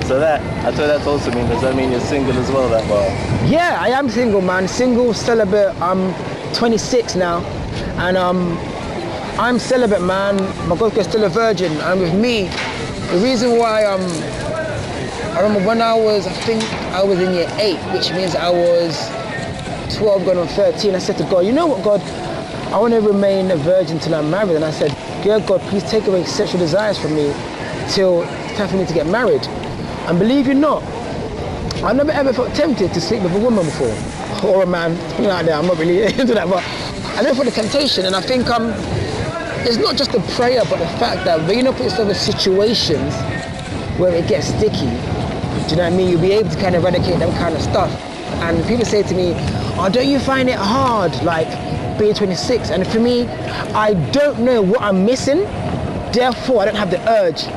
So I thought that also means, does that mean you're single as well, that bar? Yeah, I am single, man. Single, celibate. I'm 26 now, and I'm celibate, man. My girlfriend's still a virgin, and with me, the reason why I remember when I think I was in year 8, which means I was 12 going on 13. I said to God, you know what, God, I want to remain a virgin till I'm married. And I said, dear God, please take away sexual desires from me till it's time for me to get married. And believe it or not, I never ever felt tempted to sleep with a woman before, or a man, something like that. I'm not really into that, but I never felt the temptation. And I think it's not just the prayer, but the fact that when you put yourself in situations where it gets sticky, do you know what I mean? You'll be able to kind of eradicate them kind of stuff. And people say to me, oh, don't you find it hard, like being 26? And for me, I don't know what I'm missing, therefore I don't have the urge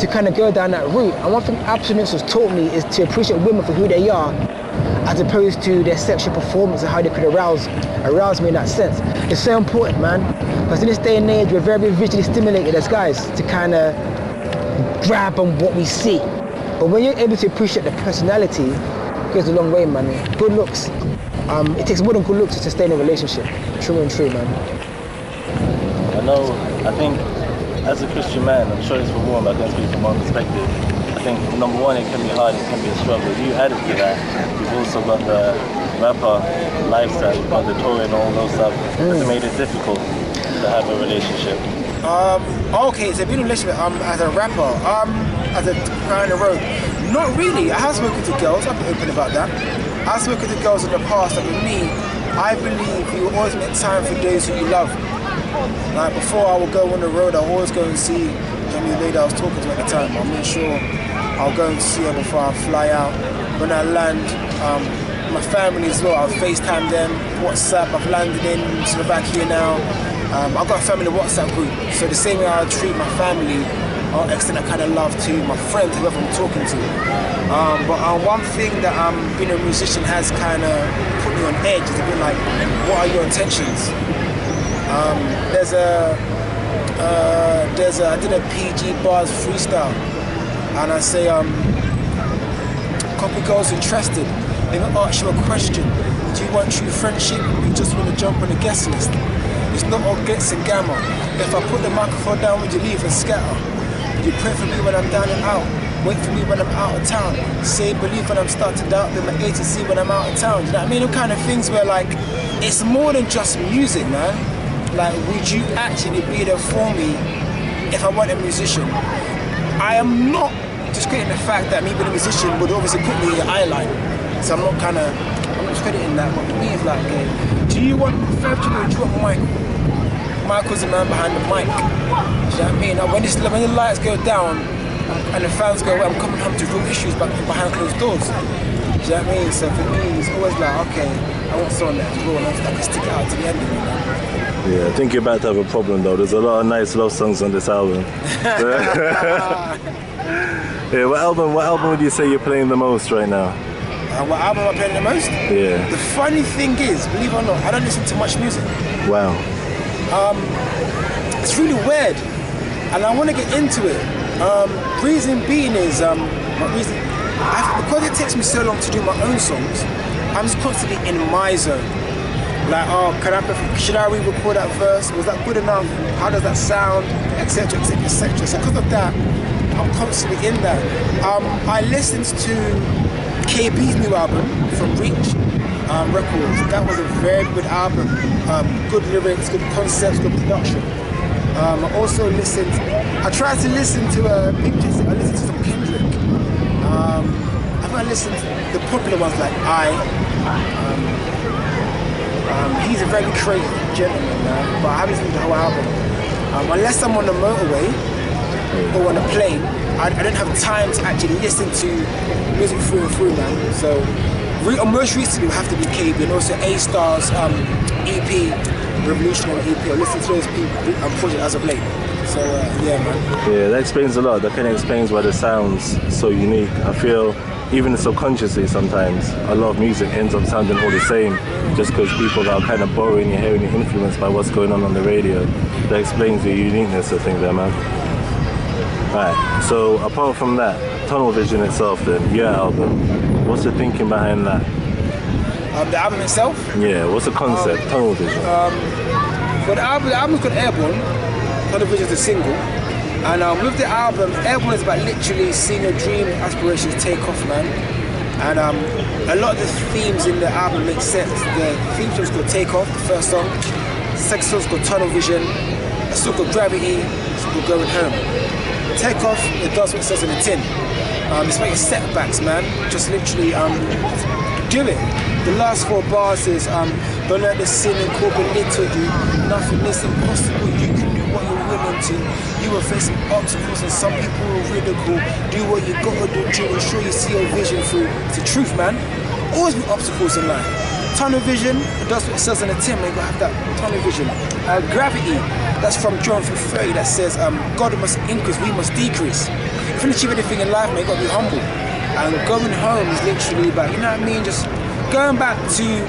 to kind of go down that route. And one thing abstinence has taught me is to appreciate women for who they are, as opposed to their sexual performance and how they could arouse me in that sense. It's so important, man, because in this day and age, we're very visually stimulated as guys to kind of grab on what we see. But when you're able to appreciate the personality, it goes a long way, man. Good looks. It takes more than good looks to sustain a relationship. True and true, man. I think as a Christian man, I'm sure it's for women, but I can speak from my perspective. I think number one, it can be hard, it can be a struggle. You added to that, you've also got the rapper lifestyle, you've got the touring and all those stuff. Has it made it difficult to have a relationship? Okay, so being in a relationship as a rapper, as a guy on the road, not really. I have spoken to girls, I've been open about that. I've spoken to girls in the past, and with me, I believe you always make time for those who you love. Like before I would go on the road, I'll always go and see the lady I was talking to at the time. I'll make sure I'll go and see her before I fly out. When I land, my family as well, I'll FaceTime them, WhatsApp. I've landed in Slovakia now. I've got a family WhatsApp group, so the same way I treat my family, I'll extend that kind of love to my friends, whoever I'm talking to. But one thing that being a musician has kind of put me on edge is a bit like, what are your intentions? I did a PG bars freestyle, and I say, couple girls interested. They will ask you a question. Do you want true friendship? Or you just want to jump on the guest list? It's not all glitz and gamma. If I put the microphone down, would you leave and scatter? You pray for me when I'm down and out. Wait for me when I'm out of town. Say believe when I'm starting to doubt. Then my A to C when I'm out of town. Do you know what I mean? Them kind of things where like, it's more than just music, man. Like, would you actually be there for me if I want a musician? I am not discrediting the fact that me being a musician would obviously put me in the eye line. So I'm not discrediting that, but for me it's like, okay, do you want February, do you want Michael? Michael's the man behind the mic. Do you know what I mean? When the lights go down and the fans go, well, I'm coming home to real issues back behind closed doors. Do you know what I mean? So for me, it's always like, okay, I want someone that's real and I can stick it out to the end of it, man. Yeah, I think you're about to have a problem though. There's a lot of nice love songs on this album. Yeah, what album would you say you're playing the most right now? What album am I playing the most? Yeah. The funny thing is, believe it or not, I don't listen to much music. Wow. It's really weird, and I want to get into it. Reason being is, because it takes me so long to do my own songs, I'm just constantly in my zone. Like, should I re-record that verse? Was that good enough? How does that sound? Etc, etc, etc. So because of that, I'm constantly in that. I listened to KB's new album from Reach Records. That was a very good album. Good lyrics, good concepts, good production. I also listened. I tried to listen to I listened to some Kendrick. I think I listened to the popular ones like he's a very creative gentleman, man, but I haven't listened to the whole album. Unless I'm on the motorway or on a plane, I don't have time to actually listen to music through and through, man. So most recently will have to be KB and also A-Star's EP, Revolutionary EP. I listen to those people, projects as of late. So yeah, man. Yeah, that explains a lot. That kind of explains why the sound's so unique. I feel even subconsciously sometimes a lot of music ends up sounding all the same just because people are kind of borrowing your hearing and influenced by what's going on the radio. That explains the uniqueness of things there, man. Alright. So apart from that, Tunnel Vision itself then, your album, what's the thinking behind that? The album itself? Yeah, what's the concept, Tunnel Vision? But the album's called Airborne. Tunnel Vision is a single. And with the album, Airborne is about literally seeing your dream aspirations take off, man. And a lot of the themes in the album make sense. The theme song's called Take Off, the first song. The second song's called Tunnel Vision. A song called Gravity, a song called Going Home. Take Off, it does what it says in the tin. It's making setbacks, man. Just literally do it. The last 4 bars is don't let the sin belittle you. Nothing is impossible. You can do what you're willing to. You will face some obstacles and some people will ridicule. Do what you gotta do to ensure you see your vision through. It's the truth, man. Always be obstacles in life. Tunnel vision, it does what it says in the tin, man. You gotta have that tunnel vision. Gravity, that's from John 3:30 that says God must increase, we must decrease. If you achieve anything in life, man, you gotta be humble. And going home is literally about, you know what I mean, just going back to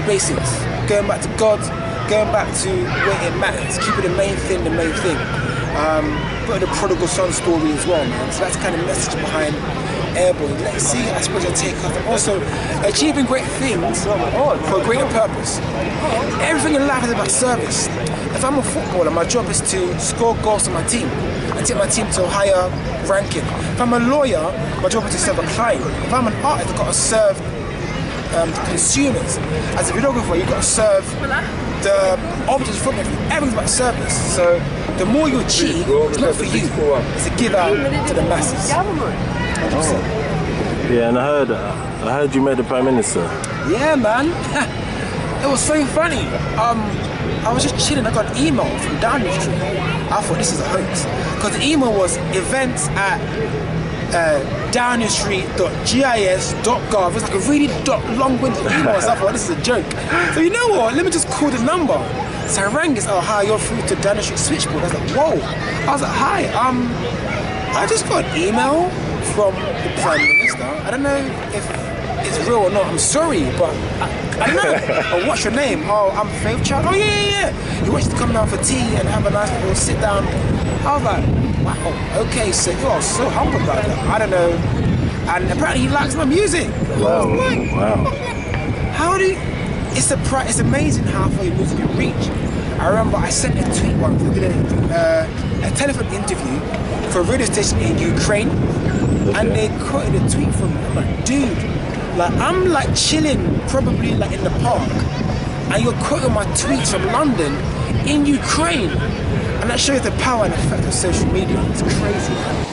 basics, going back to God, going back to where it matters, keeping the main thing. But the prodigal son story as well, man. So that's kind of message behind Airborne. Let's see, I suppose I take off. And also, achieving great things for a greater purpose. Everything in life is about service. If I'm a footballer, my job is to score goals for my team and take my team to a higher ranking. If I'm a lawyer, my job is to serve a client. If I'm an artist, I've got to serve consumers. As a videographer, you've got to serve the objects from everything. Everything's about service. So the more you achieve, it's not for you, it's to give out to the masses. 100%. Yeah, and I heard you met the Prime Minister. Yeah, man. It was so funny. I was just chilling, I got an email from Downing Street. I thought this is a hoax. Because the email was events at downingstreet.gis.gov. It was like a really long-winded email, so I thought this is a joke. So you know what, let me just call the number. So I rang this, oh hi, you're through to Downing Street switchboard. I was like, whoa. I was like, hi, I just got an email from the Prime Minister. I don't know if it's real or not, I'm sorry, but I don't know. Oh, what's your name? Oh, I'm Faith Child. Oh yeah. He wants you to come down for tea and have a nice little sit down. I was like, wow, okay, so you are so humble about that. I don't know. And apparently he likes my music. Wow. How do you, it's amazing how far your music can reach. I remember I sent a tweet once, I did a telephone interview for a radio station in Ukraine, and they quoted a tweet from me. I'm like, dude, like I'm like chilling probably like in the park, and you're quoting my tweets from London in Ukraine. And that shows the power and effect of social media. It's crazy, man.